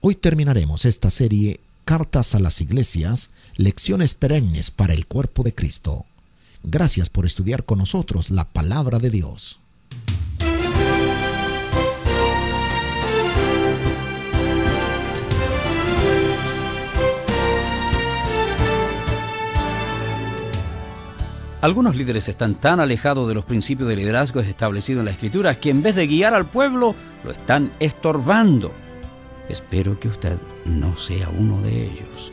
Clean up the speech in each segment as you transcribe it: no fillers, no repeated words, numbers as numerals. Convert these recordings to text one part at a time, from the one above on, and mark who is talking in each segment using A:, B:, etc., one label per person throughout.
A: Hoy terminaremos esta serie Cartas a las Iglesias, lecciones perennes para el cuerpo de Cristo. Gracias por estudiar con nosotros la palabra de Dios.
B: Algunos líderes están tan alejados de los principios de liderazgo establecidos en la Escritura que en vez de guiar al pueblo, lo están estorbando. Espero que usted no sea uno de ellos.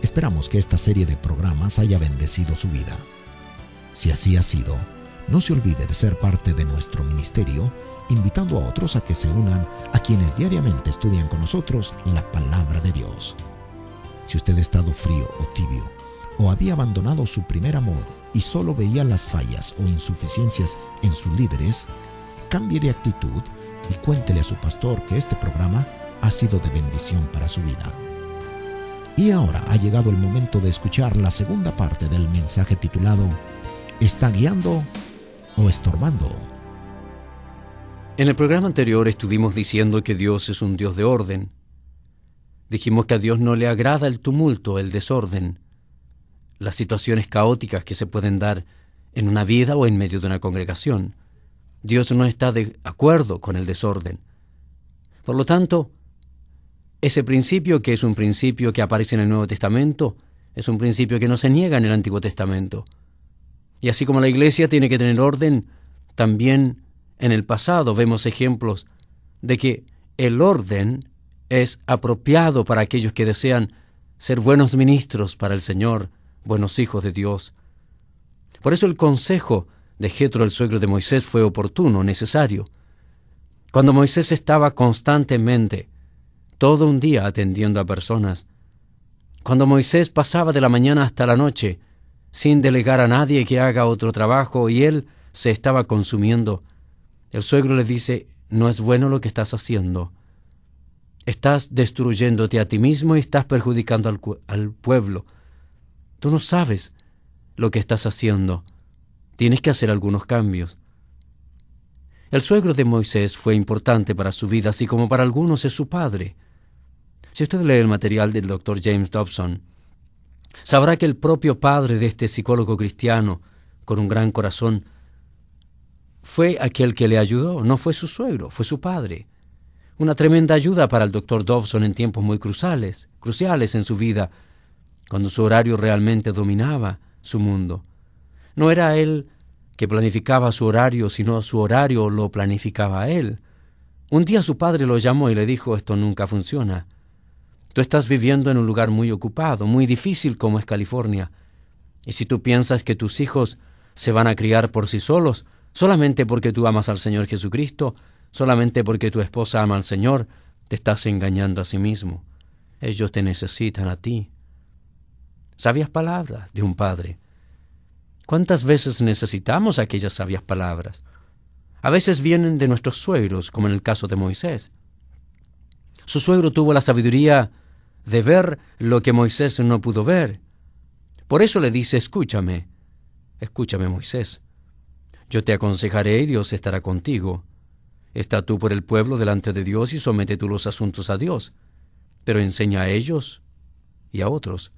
A: Esperamos que esta serie de programas haya bendecido su vida. Si así ha sido, no se olvide de ser parte de nuestro ministerio, invitando a otros a que se unan a quienes diariamente estudian con nosotros la palabra de Dios. Si usted ha estado frío o tibio, o había abandonado su primer amor y solo veía las fallas o insuficiencias en sus líderes, cambie de actitud y cuéntele a su pastor que este programa ha sido de bendición para su vida. Y ahora ha llegado el momento de escuchar la segunda parte del mensaje titulado ¿Está guiando o estorbando?
B: En el programa anterior estuvimos diciendo que Dios es un Dios de orden. Dijimos que a Dios no le agrada el tumulto, el desorden, las situaciones caóticas que se pueden dar en una vida o en medio de una congregación. Dios no está de acuerdo con el desorden. Por lo tanto, ese principio, que es un principio que aparece en el Nuevo Testamento, es un principio que no se niega en el Antiguo Testamento. Y así como la iglesia tiene que tener orden, también en el pasado vemos ejemplos de que el orden es apropiado para aquellos que desean ser buenos ministros para el Señor, buenos hijos de Dios. Por eso el consejo de Jetro, el suegro de Moisés, fue oportuno, necesario. Cuando Moisés estaba constantemente, todo un día atendiendo a personas, cuando Moisés pasaba de la mañana hasta la noche, sin delegar a nadie que haga otro trabajo, y él se estaba consumiendo, el suegro le dice: no es bueno lo que estás haciendo. Estás destruyéndote a ti mismo y estás perjudicando al pueblo. Tú no sabes lo que estás haciendo. Tienes que hacer algunos cambios. El suegro de Moisés fue importante para su vida, así como para algunos es su padre. Si usted lee el material del Dr. James Dobson, sabrá que el propio padre de este psicólogo cristiano, con un gran corazón, fue aquel que le ayudó. No fue su suegro, fue su padre. Una tremenda ayuda para el Dr. Dobson en tiempos muy cruciales en su vida, cuando su horario realmente dominaba su mundo. No era él que planificaba su horario, sino su horario lo planificaba él. Un día su padre lo llamó y le dijo: esto nunca funciona. Tú estás viviendo en un lugar muy ocupado, muy difícil como es California. Y si tú piensas que tus hijos se van a criar por sí solos, solamente porque tú amas al Señor Jesucristo, solamente porque tu esposa ama al Señor, te estás engañando a sí mismo. Ellos te necesitan a ti. Sabias palabras de un padre. ¿Cuántas veces necesitamos aquellas sabias palabras? A veces vienen de nuestros suegros, como en el caso de Moisés. Su suegro tuvo la sabiduría de ver lo que Moisés no pudo ver. Por eso le dice: escúchame, Moisés. Yo te aconsejaré y Dios estará contigo. Está tú por el pueblo delante de Dios y somete tú los asuntos a Dios. Pero enseña a ellos y a otros.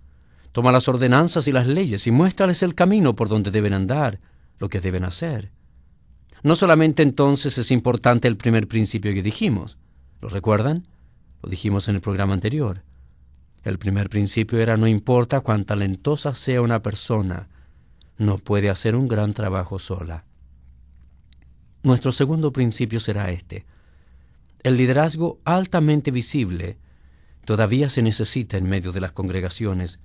B: Toma las ordenanzas y las leyes y muéstrales el camino por donde deben andar, lo que deben hacer. No solamente entonces es importante el primer principio que dijimos. ¿Lo recuerdan? Lo dijimos en el programa anterior. El primer principio era: no importa cuán talentosa sea una persona, no puede hacer un gran trabajo sola. Nuestro segundo principio será este: el liderazgo altamente visible todavía se necesita en medio de las congregaciones,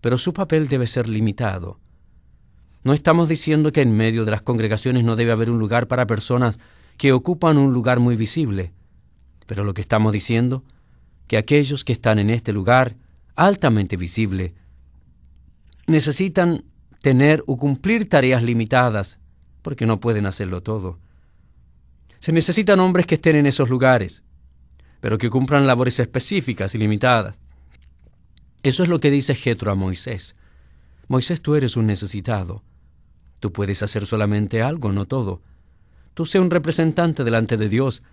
B: pero su papel debe ser limitado. No estamos diciendo que en medio de las congregaciones no debe haber un lugar para personas que ocupan un lugar muy visible, pero lo que estamos diciendo, que aquellos que están en este lugar altamente visible necesitan tener o cumplir tareas limitadas, porque no pueden hacerlo todo. Se necesitan hombres que estén en esos lugares, pero que cumplan labores específicas y limitadas. Eso es lo que dice Jetro a Moisés. Moisés, tú eres un necesitado. Tú puedes hacer solamente algo, no todo. Tú sé un representante delante de Dios,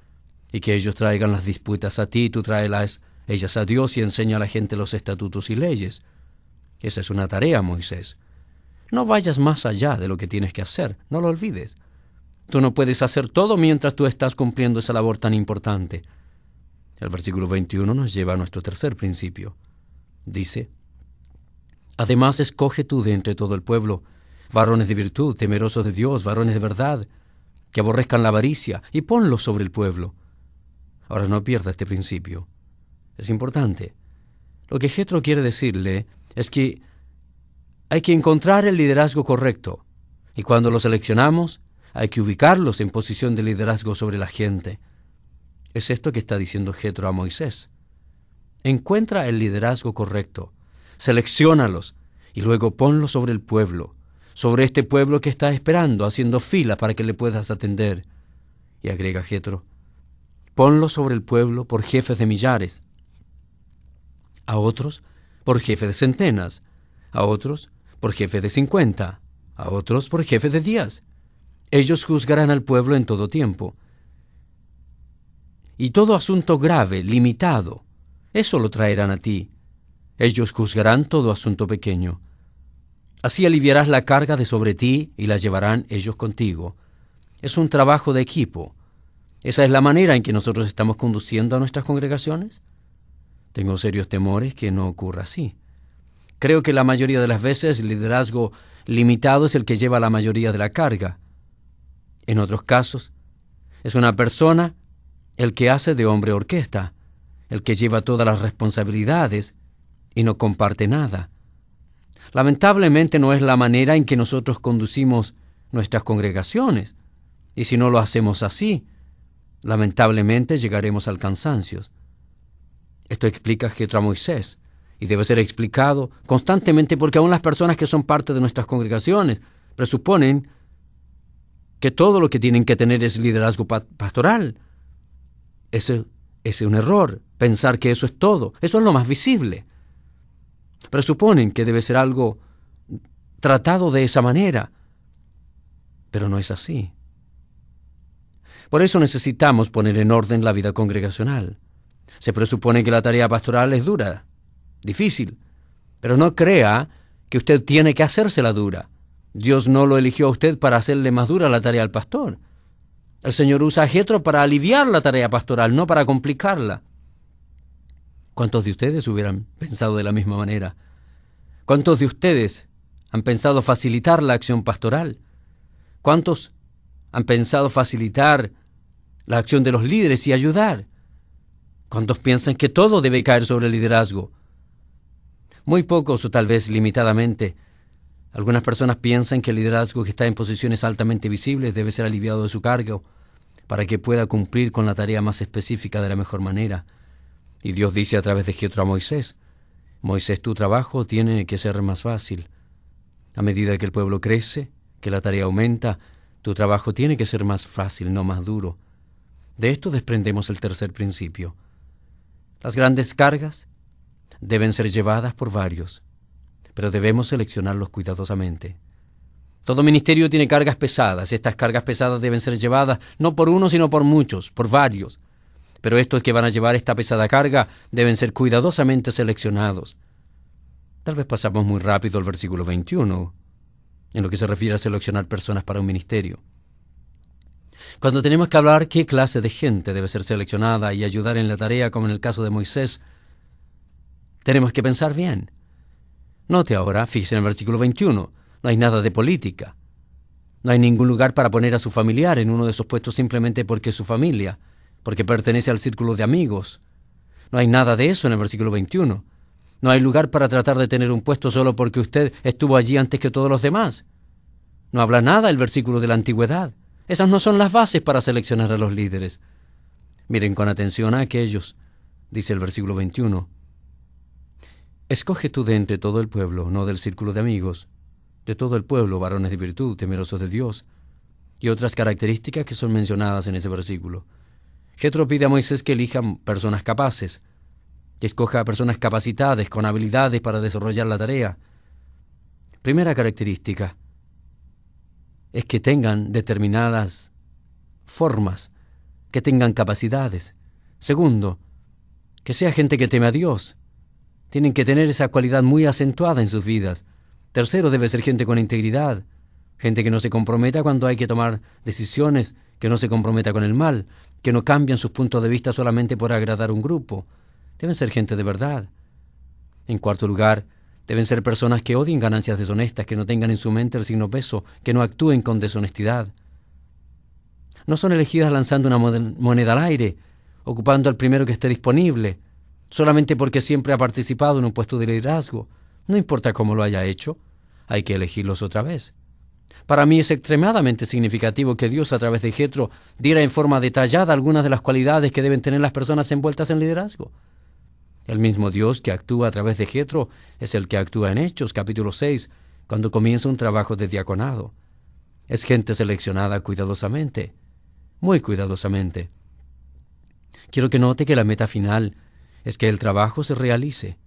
B: y que ellos traigan las disputas a ti, tú tráelas ellas a Dios y enseña a la gente los estatutos y leyes. Esa es una tarea, Moisés. No vayas más allá de lo que tienes que hacer, no lo olvides. Tú no puedes hacer todo mientras tú estás cumpliendo esa labor tan importante. El versículo 21 nos lleva a nuestro tercer principio. Dice: además escoge tú de entre todo el pueblo varones de virtud, temerosos de Dios, varones de verdad, que aborrezcan la avaricia, y ponlos sobre el pueblo. Ahora no pierda este principio. Es importante. Lo que Jethro quiere decirle es que hay que encontrar el liderazgo correcto, y cuando lo seleccionamos, hay que ubicarlos en posición de liderazgo sobre la gente. Es esto que está diciendo Jethro a Moisés. Encuentra el liderazgo correcto, selecciónalos, y luego ponlos sobre el pueblo, sobre este pueblo que está esperando, haciendo fila para que le puedas atender. Y agrega Jethro: ponlos sobre el pueblo por jefes de millares, a otros por jefe de centenas, a otros por jefe de 50, a otros por jefe de 10. Ellos juzgarán al pueblo en todo tiempo. Y todo asunto grave, limitado, eso lo traerán a ti. Ellos juzgarán todo asunto pequeño. Así aliviarás la carga de sobre ti y la llevarán ellos contigo. Es un trabajo de equipo. ¿Esa es la manera en que nosotros estamos conduciendo a nuestras congregaciones? Tengo serios temores que no ocurra así. Creo que la mayoría de las veces el liderazgo limitado es el que lleva la mayoría de la carga. En otros casos, es una persona el que hace de hombre orquesta, el que lleva todas las responsabilidades y no comparte nada. Lamentablemente no es la manera en que nosotros conducimos nuestras congregaciones, y si no lo hacemos así, lamentablemente llegaremos al cansancio. Esto explica Jethro a Moisés, y debe ser explicado constantemente porque aún las personas que son parte de nuestras congregaciones presuponen que todo lo que tienen que tener es liderazgo pastoral. Ese es un error, pensar que eso es todo. Eso es lo más visible. Presuponen que debe ser algo tratado de esa manera, pero no es así. Por eso necesitamos poner en orden la vida congregacional. Se presupone que la tarea pastoral es dura, difícil, pero no crea que usted tiene que hacérsela dura. Dios no lo eligió a usted para hacerle más dura la tarea al pastor. El Señor usa a Jethro para aliviar la tarea pastoral, no para complicarla. ¿Cuántos de ustedes hubieran pensado de la misma manera? ¿Cuántos de ustedes han pensado facilitar la acción pastoral? ¿Cuántos han pensado facilitar la acción de los líderes y ayudar? ¿Cuántos piensan que todo debe caer sobre el liderazgo? Muy pocos, o tal vez limitadamente. Algunas personas piensan que el liderazgo que está en posiciones altamente visibles debe ser aliviado de su cargo para que pueda cumplir con la tarea más específica de la mejor manera. Y Dios dice a través de Jethro a Moisés: Moisés, tu trabajo tiene que ser más fácil. A medida que el pueblo crece, que la tarea aumenta, tu trabajo tiene que ser más fácil, no más duro. De esto desprendemos el tercer principio. Las grandes cargas deben ser llevadas por varios, pero debemos seleccionarlos cuidadosamente. Todo ministerio tiene cargas pesadas. Estas cargas pesadas deben ser llevadas no por uno, sino por muchos, por varios. Pero estos que van a llevar esta pesada carga deben ser cuidadosamente seleccionados. Tal vez pasamos muy rápido al versículo 21, en lo que se refiere a seleccionar personas para un ministerio. Cuando tenemos que hablar qué clase de gente debe ser seleccionada y ayudar en la tarea, como en el caso de Moisés, tenemos que pensar bien. Note ahora, fíjese en el versículo 21, no hay nada de política. No hay ningún lugar para poner a su familiar en uno de esos puestos simplemente porque es su familia, porque pertenece al círculo de amigos. No hay nada de eso en el versículo 21. No hay lugar para tratar de tener un puesto solo porque usted estuvo allí antes que todos los demás. No habla nada el versículo de la antigüedad. Esas no son las bases para seleccionar a los líderes. Miren con atención a aquellos, dice el versículo 21. Escoge tú de entre todo el pueblo, no del círculo de amigos, de todo el pueblo, varones de virtud, temerosos de Dios, y otras características que son mencionadas en ese versículo. Jethro pide a Moisés que elija personas capaces, que escoja a personas capacitadas, con habilidades para desarrollar la tarea. Primera característica es que tengan determinadas formas que tengan capacidades. Segundo, que sea gente que teme a Dios. Tienen que tener esa cualidad muy acentuada en sus vidas. Tercero, debe ser gente con integridad, gente que no se comprometa cuando hay que tomar decisiones, que no se comprometa con el mal, que no cambian sus puntos de vista solamente por agradar a un grupo. Deben ser gente de verdad. En cuarto lugar, deben ser personas que odien ganancias deshonestas, que no tengan en su mente el signo peso, que no actúen con deshonestidad. No son elegidas lanzando una moneda al aire, ocupando al primero que esté disponible, solamente porque siempre ha participado en un puesto de liderazgo. No importa cómo lo haya hecho, hay que elegirlos otra vez. Para mí es extremadamente significativo que Dios, a través de Jetro, diera en forma detallada algunas de las cualidades que deben tener las personas envueltas en liderazgo. El mismo Dios que actúa a través de Jetro es el que actúa en Hechos, capítulo 6, cuando comienza un trabajo de diaconado. Es gente seleccionada cuidadosamente, muy cuidadosamente. Quiero que note que la meta final es que el trabajo se realice.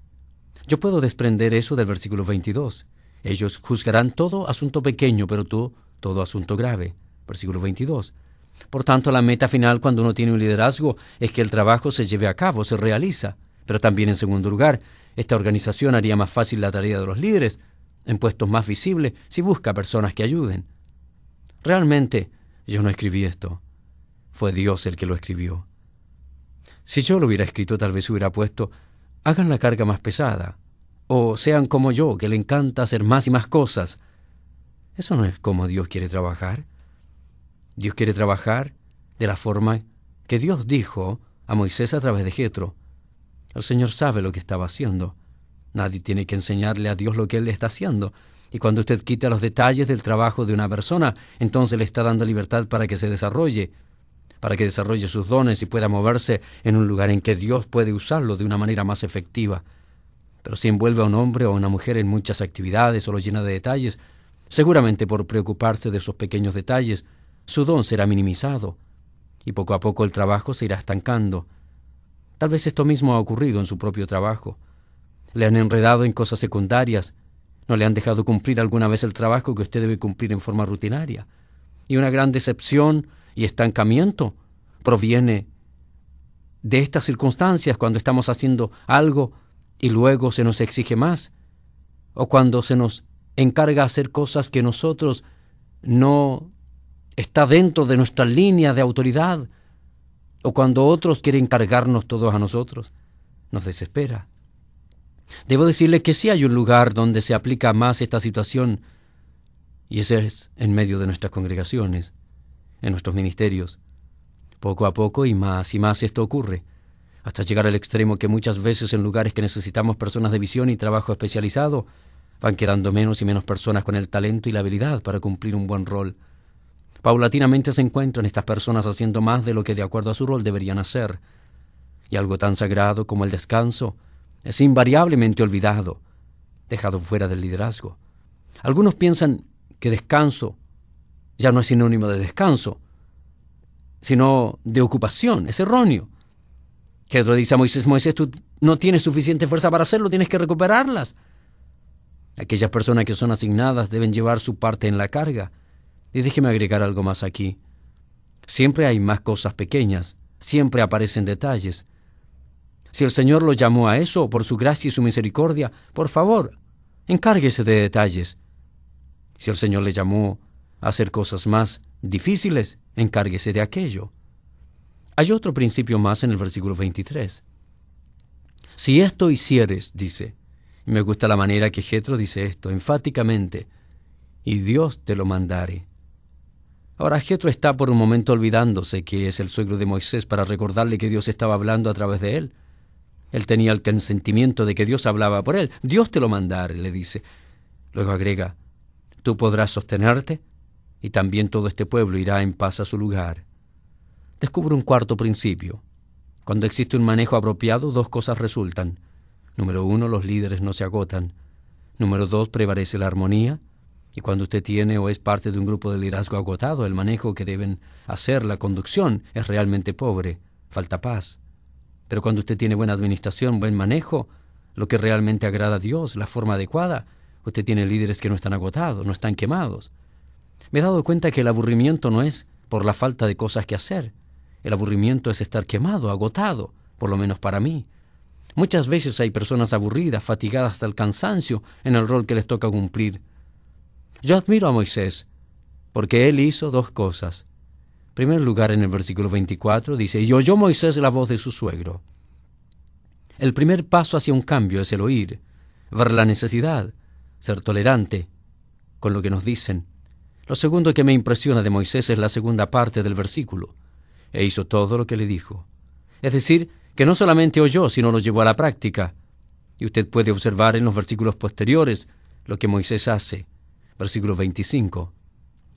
B: Yo puedo desprender eso del versículo 22. Ellos juzgarán todo asunto pequeño, pero tú todo asunto grave. Versículo 22. Por tanto, la meta final cuando uno tiene un liderazgo es que el trabajo se lleve a cabo, se realiza. Pero también, en segundo lugar, esta organización haría más fácil la tarea de los líderes, en puestos más visibles, si busca personas que ayuden. Realmente, yo no escribí esto. Fue Dios el que lo escribió. Si yo lo hubiera escrito, tal vez hubiera puesto, hagan la carga más pesada, o sean como yo, que le encanta hacer más y más cosas. Eso no es como Dios quiere trabajar. Dios quiere trabajar de la forma que Dios dijo a Moisés a través de Jetro. El Señor sabe lo que estaba haciendo. Nadie tiene que enseñarle a Dios lo que Él está haciendo. Y cuando usted quita los detalles del trabajo de una persona, entonces le está dando libertad para que se desarrolle, para que desarrolle sus dones y pueda moverse en un lugar en que Dios puede usarlo de una manera más efectiva. Pero si envuelve a un hombre o a una mujer en muchas actividades o lo llena de detalles, seguramente por preocuparse de esos pequeños detalles, su don será minimizado y poco a poco el trabajo se irá estancando. Tal vez esto mismo ha ocurrido en su propio trabajo. Le han enredado en cosas secundarias, no le han dejado cumplir alguna vez el trabajo que usted debe cumplir en forma rutinaria. Y una gran decepción y estancamiento proviene de estas circunstancias cuando estamos haciendo algo y luego se nos exige más, o cuando se nos encarga hacer cosas que nosotros no está dentro de nuestra línea de autoridad, o cuando otros quieren cargarnos todos a nosotros. Nos desespera. Debo decirle que sí hay un lugar donde se aplica más esta situación, y ese es en medio de nuestras congregaciones, en nuestros ministerios. Poco a poco y más esto ocurre, hasta llegar al extremo que muchas veces en lugares que necesitamos personas de visión y trabajo especializado, van quedando menos y menos personas con el talento y la habilidad para cumplir un buen rol. Paulatinamente se encuentran estas personas haciendo más de lo que de acuerdo a su rol deberían hacer, y algo tan sagrado como el descanso es invariablemente olvidado, dejado fuera del liderazgo. Algunos piensan que descanso ya no es sinónimo de descanso, sino de ocupación. Es erróneo. Jetro dice a Moisés, Moisés, tú no tienes suficiente fuerza para hacerlo, tienes que recuperarlas. Aquellas personas que son asignadas deben llevar su parte en la carga. Y déjeme agregar algo más aquí. Siempre hay más cosas pequeñas, siempre aparecen detalles. Si el Señor lo llamó a eso, por su gracia y su misericordia, por favor, encárguese de detalles. Si el Señor le llamó a hacer cosas más difíciles, encárguese de aquello. Hay otro principio más en el versículo 23. Si esto hicieres, dice, y me gusta la manera que Jetro dice esto, enfáticamente, y Dios te lo mandare. Ahora Jetro está por un momento olvidándose que es el suegro de Moisés para recordarle que Dios estaba hablando a través de él. Él tenía el consentimiento de que Dios hablaba por él. Dios te lo mandare, le dice. Luego agrega, tú podrás sostenerte y también todo este pueblo irá en paz a su lugar. Descubre un cuarto principio. Cuando existe un manejo apropiado, dos cosas resultan. Número 1, los líderes no se agotan. Número 2, prevalece la armonía. Y cuando usted tiene o es parte de un grupo de liderazgo agotado, el manejo que deben hacer, la conducción, es realmente pobre, falta paz. Pero cuando usted tiene buena administración, buen manejo, lo que realmente agrada a Dios, la forma adecuada, usted tiene líderes que no están agotados, no están quemados. Me he dado cuenta que el aburrimiento no es por la falta de cosas que hacer, El aburrimiento es estar quemado, agotado, por lo menos para mí. Muchas veces hay personas aburridas, fatigadas hasta el cansancio en el rol que les toca cumplir. Yo admiro a Moisés, porque él hizo dos cosas. En primer lugar, en el versículo 24, dice, y oyó Moisés la voz de su suegro. El primer paso hacia un cambio es el oír, ver la necesidad, ser tolerante con lo que nos dicen. Lo segundo que me impresiona de Moisés es la segunda parte del versículo. E hizo todo lo que le dijo. Es decir, que no solamente oyó, sino lo llevó a la práctica. Y usted puede observar en los versículos posteriores lo que Moisés hace. Versículo 25.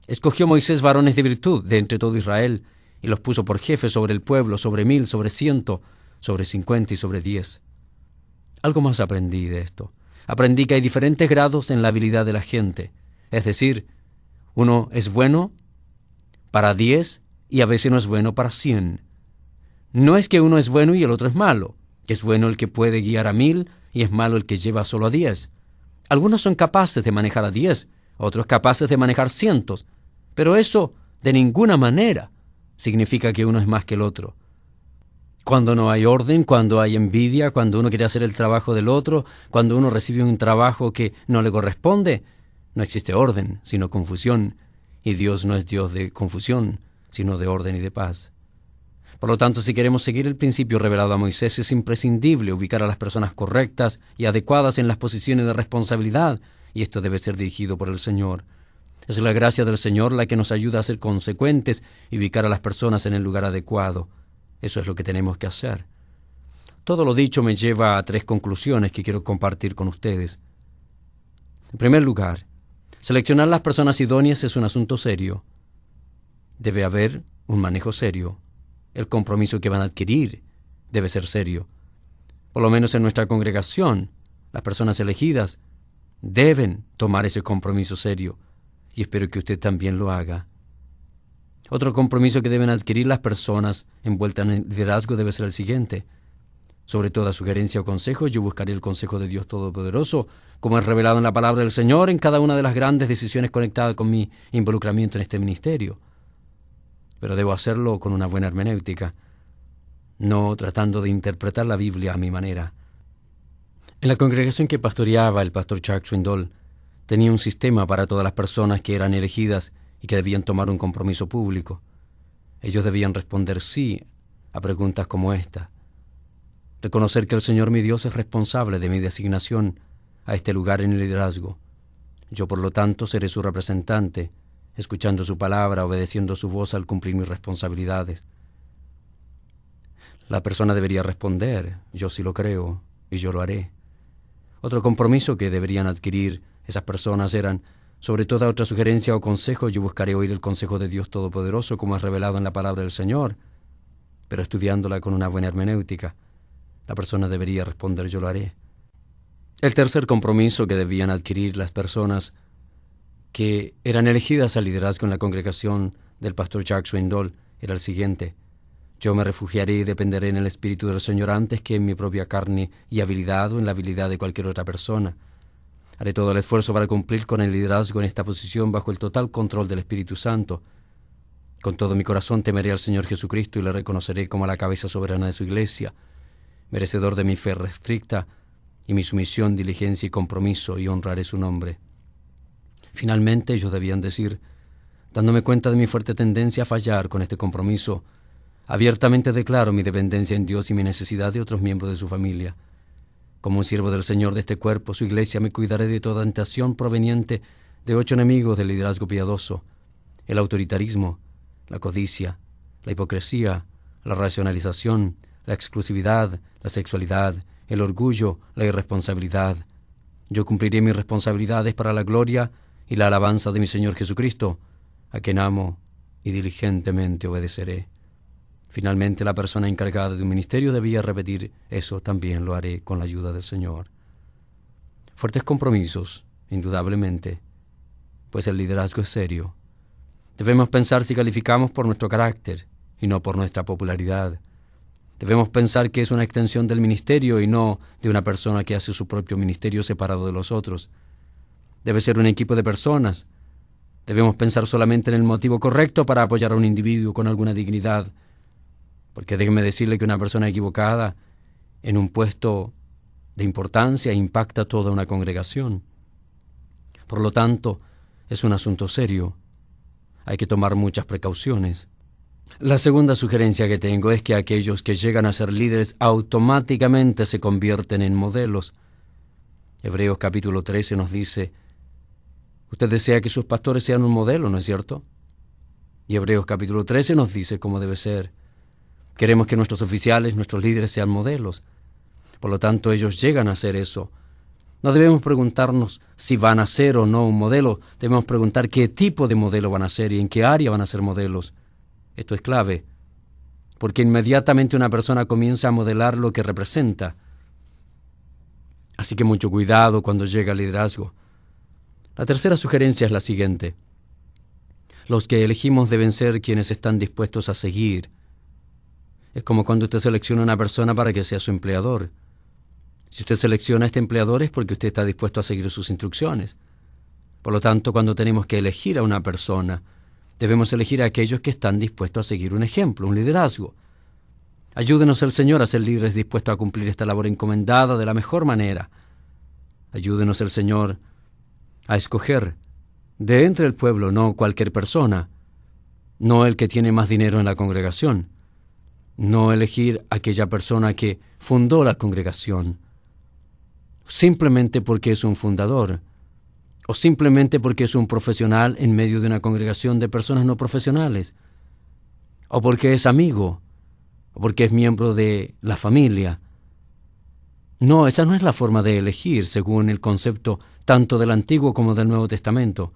B: Escogió Moisés varones de virtud de entre todo Israel, y los puso por jefes sobre el pueblo, sobre 1000, sobre 100, sobre 50 y sobre 10. Algo más aprendí de esto. Aprendí que hay diferentes grados en la habilidad de la gente. Es decir, uno es bueno para 10 y a veces no es bueno para 100. No es que uno es bueno y el otro es malo, que es bueno el que puede guiar a 1000 y es malo el que lleva solo a 10. Algunos son capaces de manejar a 10, otros capaces de manejar cientos, pero eso de ninguna manera significa que uno es más que el otro. Cuando no hay orden, cuando hay envidia, cuando uno quiere hacer el trabajo del otro, cuando uno recibe un trabajo que no le corresponde, no existe orden, sino confusión, y Dios no es Dios de confusión, sino de orden y de paz. Por lo tanto, si queremos seguir el principio revelado a Moisés, es imprescindible ubicar a las personas correctas y adecuadas en las posiciones de responsabilidad, y esto debe ser dirigido por el Señor. Es la gracia del Señor la que nos ayuda a ser consecuentes y ubicar a las personas en el lugar adecuado. Eso es lo que tenemos que hacer. Todo lo dicho me lleva a 3 conclusiones que quiero compartir con ustedes. En primer lugar, seleccionar las personas idóneas es un asunto serio. Debe haber un manejo serio. El compromiso que van a adquirir debe ser serio. Por lo menos en nuestra congregación, las personas elegidas deben tomar ese compromiso serio, y espero que usted también lo haga. Otro compromiso que deben adquirir las personas envueltas en el liderazgo debe ser el siguiente. Sobre toda sugerencia o consejo, yo buscaré el consejo de Dios Todopoderoso, como es revelado en la palabra del Señor, en cada una de las grandes decisiones conectadas con mi involucramiento en este ministerio. Pero debo hacerlo con una buena hermenéutica, no tratando de interpretar la Biblia a mi manera. En la congregación que pastoreaba el pastor Chuck Swindoll, tenía un sistema para todas las personas que eran elegidas y que debían tomar un compromiso público. Ellos debían responder sí a preguntas como esta. Reconocer que el Señor mi Dios es responsable de mi designación a este lugar en el liderazgo. Yo, por lo tanto, seré su representante, escuchando su palabra, obedeciendo su voz al cumplir mis responsabilidades. La persona debería responder, yo sí lo creo, y yo lo haré. Otro compromiso que deberían adquirir esas personas eran, sobre toda otra sugerencia o consejo, yo buscaré oír el consejo de Dios Todopoderoso como es revelado en la palabra del Señor, pero estudiándola con una buena hermenéutica. La persona debería responder, yo lo haré. El tercer compromiso que debían adquirir las personas que eran elegidas al liderazgo en la congregación del pastor Chuck Swindoll era el siguiente. Yo me refugiaré y dependeré en el Espíritu del Señor antes que en mi propia carne y habilidad o en la habilidad de cualquier otra persona. Haré todo el esfuerzo para cumplir con el liderazgo en esta posición bajo el total control del Espíritu Santo. Con todo mi corazón temeré al Señor Jesucristo y le reconoceré como la cabeza soberana de su iglesia, merecedor de mi fe restricta y mi sumisión, diligencia y compromiso, y honraré su nombre. Finalmente, ellos debían decir, dándome cuenta de mi fuerte tendencia a fallar con este compromiso, abiertamente declaro mi dependencia en Dios y mi necesidad de otros miembros de su familia. Como un siervo del Señor de este cuerpo, su iglesia, me cuidaré de toda tentación proveniente de 8 enemigos del liderazgo piadoso: el autoritarismo, la codicia, la hipocresía, la racionalización, la exclusividad, la sexualidad, el orgullo, la irresponsabilidad. Yo cumpliré mis responsabilidades para la gloria y la alabanza de mi Señor Jesucristo, a quien amo y diligentemente obedeceré. Finalmente, la persona encargada de un ministerio debía repetir, eso también lo haré con la ayuda del Señor. Fuertes compromisos, indudablemente, pues el liderazgo es serio. Debemos pensar si calificamos por nuestro carácter y no por nuestra popularidad. Debemos pensar que es una extensión del ministerio y no de una persona que hace su propio ministerio separado de los otros. Debe ser un equipo de personas. Debemos pensar solamente en el motivo correcto para apoyar a un individuo con alguna dignidad. Porque déjeme decirle que una persona equivocada en un puesto de importancia impacta a toda una congregación. Por lo tanto, es un asunto serio. Hay que tomar muchas precauciones. La segunda sugerencia que tengo es que aquellos que llegan a ser líderes automáticamente se convierten en modelos. Hebreos capítulo 13 nos dice, usted desea que sus pastores sean un modelo, ¿no es cierto? Y Hebreos capítulo 13 nos dice cómo debe ser. Queremos que nuestros oficiales, nuestros líderes sean modelos. Por lo tanto, ellos llegan a ser eso. No debemos preguntarnos si van a ser o no un modelo. Debemos preguntar qué tipo de modelo van a ser y en qué área van a ser modelos. Esto es clave, porque inmediatamente una persona comienza a modelar lo que representa. Así que mucho cuidado cuando llega al liderazgo. La tercera sugerencia es la siguiente. Los que elegimos deben ser quienes están dispuestos a seguir. Es como cuando usted selecciona a una persona para que sea su empleador. Si usted selecciona a este empleador es porque usted está dispuesto a seguir sus instrucciones. Por lo tanto, cuando tenemos que elegir a una persona, debemos elegir a aquellos que están dispuestos a seguir un ejemplo, un liderazgo. Ayúdenos el Señor a ser líderes dispuestos a cumplir esta labor encomendada de la mejor manera. Ayúdenos el Señor a escoger de entre el pueblo, no cualquier persona, no el que tiene más dinero en la congregación, no elegir a aquella persona que fundó la congregación, simplemente porque es un fundador, o simplemente porque es un profesional en medio de una congregación de personas no profesionales, o porque es amigo, o porque es miembro de la familia. No, esa no es la forma de elegir según el concepto tanto del Antiguo como del Nuevo Testamento.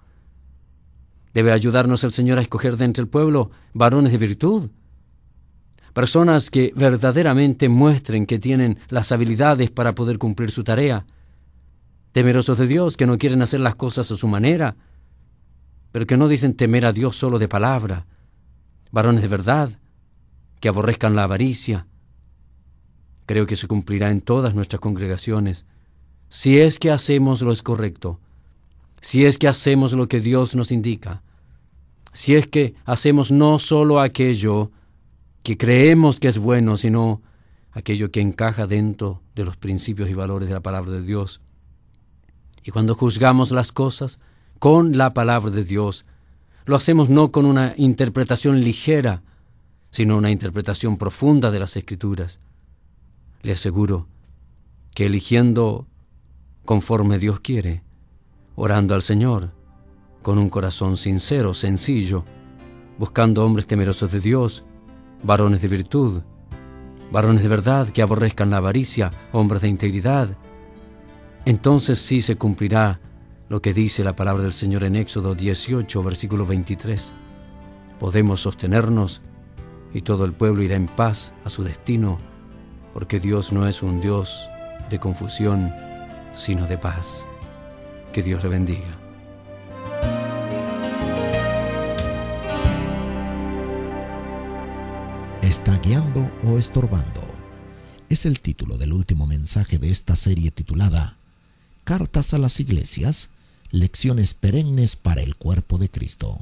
B: Debe ayudarnos el Señor a escoger de entre el pueblo varones de virtud, personas que verdaderamente muestren que tienen las habilidades para poder cumplir su tarea, temerosos de Dios, que no quieren hacer las cosas a su manera, pero que no dicen temer a Dios solo de palabra, varones de verdad, que aborrezcan la avaricia. Creo que se cumplirá en todas nuestras congregaciones, si es que hacemos lo correcto, si es que hacemos lo que Dios nos indica, si es que hacemos no solo aquello que creemos que es bueno, sino aquello que encaja dentro de los principios y valores de la palabra de Dios. Y cuando juzgamos las cosas con la palabra de Dios, lo hacemos no con una interpretación ligera, sino una interpretación profunda de las Escrituras. Le aseguro que eligiendo conforme Dios quiere, orando al Señor, con un corazón sincero, sencillo, buscando hombres temerosos de Dios, varones de virtud, varones de verdad que aborrezcan la avaricia, hombres de integridad, entonces sí se cumplirá lo que dice la palabra del Señor en Éxodo 18, versículo 23. Podemos sostenernos y todo el pueblo irá en paz a su destino, porque Dios no es un Dios de confusión, sino de paz. Que Dios le bendiga.
A: ¿Está guiando o estorbando? Es el título del último mensaje de esta serie titulada Cartas a las Iglesias, Lecciones Perennes para el Cuerpo de Cristo.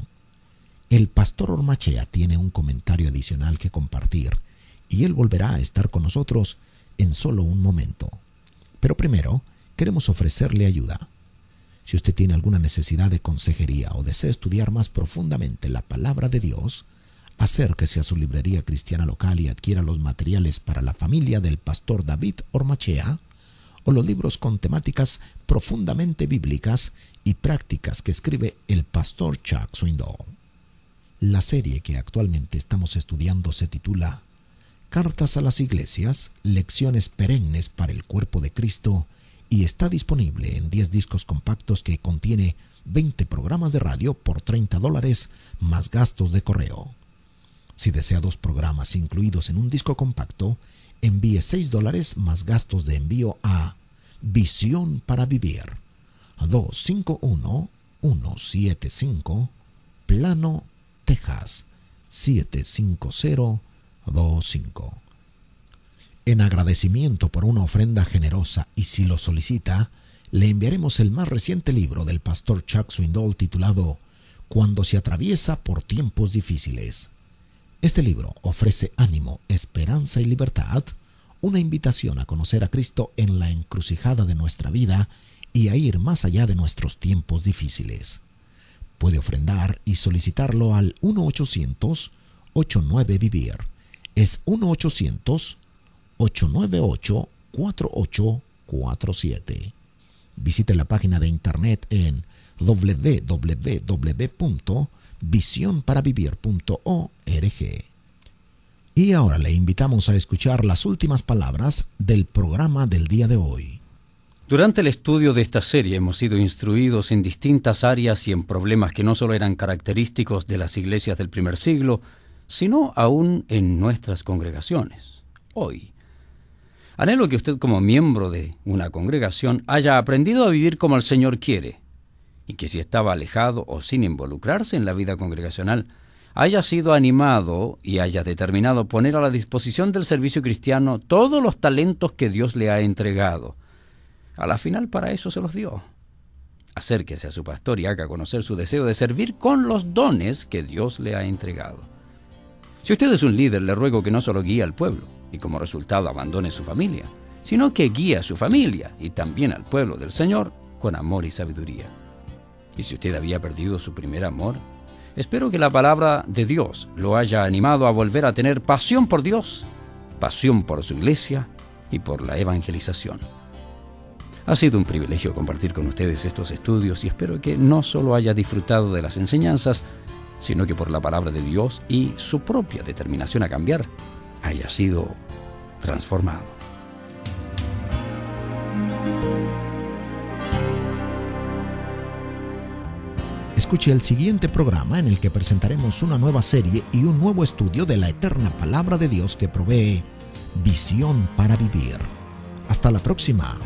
A: El pastor Ormachea tiene un comentario adicional que compartir y él volverá a estar con nosotros en solo un momento. Pero primero, queremos ofrecerle ayuda. Si usted tiene alguna necesidad de consejería o desea estudiar más profundamente la palabra de Dios, acérquese a su librería cristiana local y adquiera los materiales para la familia del pastor David Ormachea o los libros con temáticas profundamente bíblicas y prácticas que escribe el pastor Chuck Swindoll. La serie que actualmente estamos estudiando se titula Cartas a las Iglesias, Lecciones Perennes para el Cuerpo de Cristo y está disponible en 10 discos compactos que contiene 20 programas de radio por $30 más gastos de correo. Si desea 2 programas incluidos en un disco compacto, envíe $6 más gastos de envío a Visión para Vivir, 251175, Plano, Texas, 75025. En agradecimiento por una ofrenda generosa y si lo solicita, le enviaremos el más reciente libro del pastor Chuck Swindoll titulado Cuando se atraviesa por tiempos difíciles. Este libro ofrece ánimo, esperanza y libertad, una invitación a conocer a Cristo en la encrucijada de nuestra vida y a ir más allá de nuestros tiempos difíciles. Puede ofrendar y solicitarlo al 1-800-89-VIVIR. Es 1-800-898-4847. Visite la página de internet en www.visionparavivir.org. Y ahora le invitamos a escuchar las últimas palabras del programa del día de hoy.
B: Durante el estudio de esta serie hemos sido instruidos en distintas áreas y en problemas que no solo eran característicos de las iglesias del primer siglo, sino aún en nuestras congregaciones. Hoy, anhelo que usted como miembro de una congregación haya aprendido a vivir como el Señor quiere, y que si estaba alejado o sin involucrarse en la vida congregacional, haya sido animado y haya determinado poner a la disposición del servicio cristiano todos los talentos que Dios le ha entregado. A la final para eso se los dio. Acérquese a su pastor y haga conocer su deseo de servir con los dones que Dios le ha entregado. Si usted es un líder, le ruego que no solo guíe al pueblo y como resultado abandone su familia, sino que guíe a su familia y también al pueblo del Señor con amor y sabiduría. Y si usted había perdido su primer amor, espero que la palabra de Dios lo haya animado a volver a tener pasión por Dios, pasión por su iglesia y por la evangelización. Ha sido un privilegio compartir con ustedes estos estudios y espero que no solo haya disfrutado de las enseñanzas, sino que por la palabra de Dios y su propia determinación a cambiar, haya sido transformado.
A: Escuche el siguiente programa en el que presentaremos una nueva serie y un nuevo estudio de la eterna palabra de Dios que provee visión para vivir. Hasta la próxima.